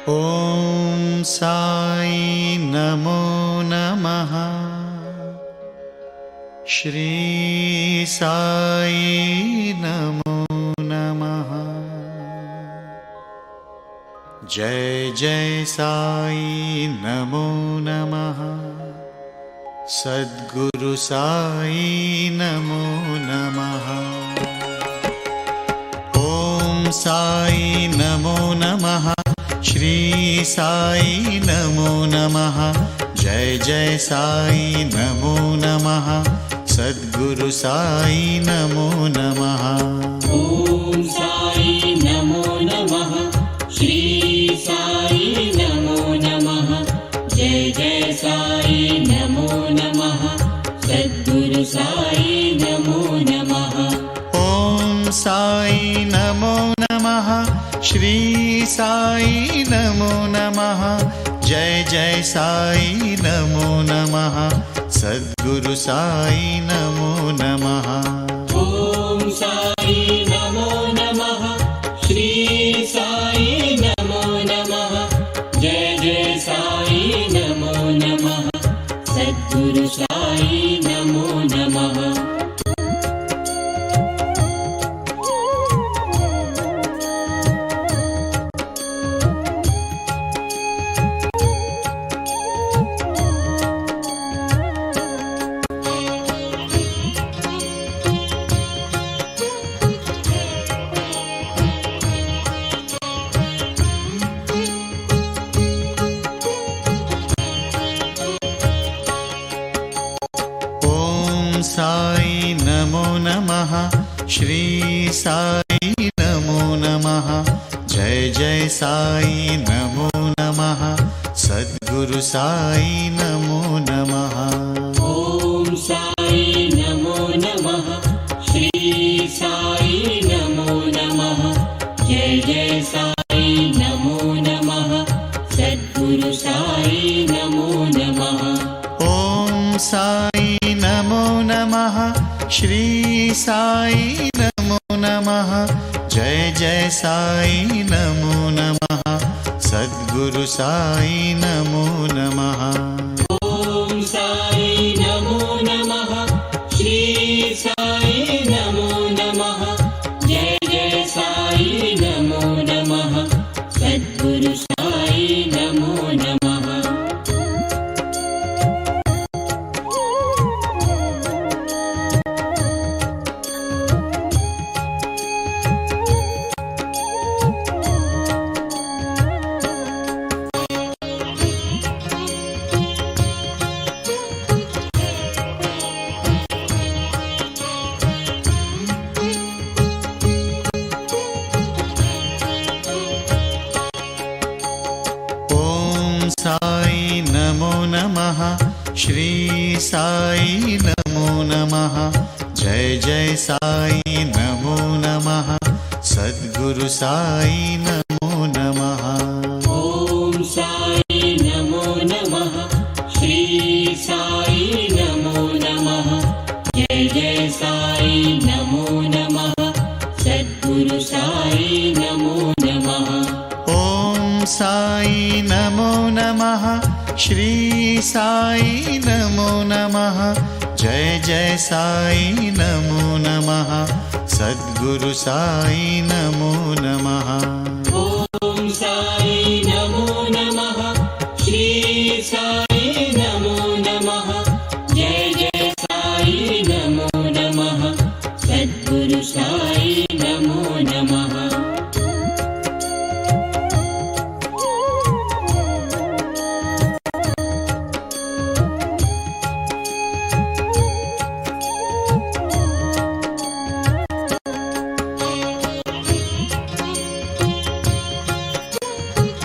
ॐ साई नमो नमः। श्री साई नमो नमः। जय जय साई नमो नमः। सद्गुरु साई नमो नमः। ॐ साई नमो नमः। श्री साई नमो नमः। जय जय साई नमो नमः। सद्गुरु साई नमो नमः। ॐ साई नमो नमः। श्री साई नमो नमः। जय जय साई नमो नमः। सद्गुरु साई नमो नमः। ॐ साई नमो नमः। श्री साई नमो नमः। जय जय साई नमो नमः। सद्गुरु साई नमो नमः। ॐ साई नमो नमः। श्री साई नमो नमः। जय जय साई नमो नमः। सद्गुरु साई नमो नमः। साई नमो नमः। श्री साई नमो नमः। जय जय साई नमो नमः। सद्गुरु साई नमो नमः। ॐ साई नमो नमः। श्री साई नमो नमः। जय जय साई नमो नमः। सद्गुरु साई नमो नमः। ॐ साई नमो नमः। श्री साई नमो नमः। जय जय साई नमो नमः। सद्गुरु साई नमो नमः। ॐ साई नमो नमः। श्री साई नमो नमः। जय जय साई नमो नमः। सद्गुरु साई नमो नमः। साई नमो नमः। श्री साई नमो नमः। जय जय साई नमो नमः। सद्गुरु साई नमो नमः। ॐ साई नमो नमः। श्री साई नमो नमः। जय जय साई नमो नमः। सद्गुरु साई नमो नमः। ॐ साई नमो नमः। श्री साई नमो नमः। जय जय साई नमो नमः। सद्गुरु साई नमो नमः।